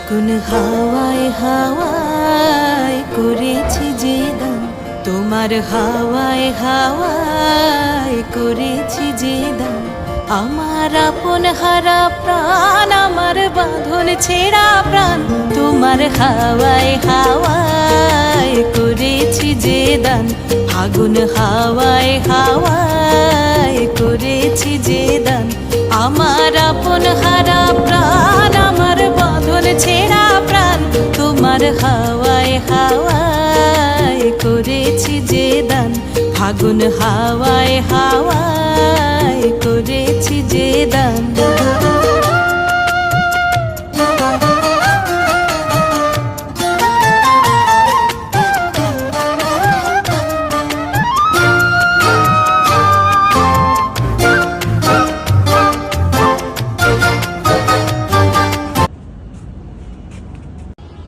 ফাগুন হাওয়ায় হাওয়ায় করেছি যে দান, তোমার হাওয়ায় হাওয়ায় করেছি যে দান। আমার আপন হারা প্রাণ, আমার বাঁধন ছেঁড়া প্রাণ, তোমার হাওয়ায় হাওয়ায় করেছি যে দান। ফাগুন হাওয়ায় হাওয়ায় করেছি যে দান। আমার আপন হারা প্রাণ, আমার বাঁধন ছেঁড়া প্রাণ, তোমার হাওয়ায় হাওয়ায় করেছি যে দান। ফাগুন হাওয়ায় হাওয়ায় করেছি যে দান।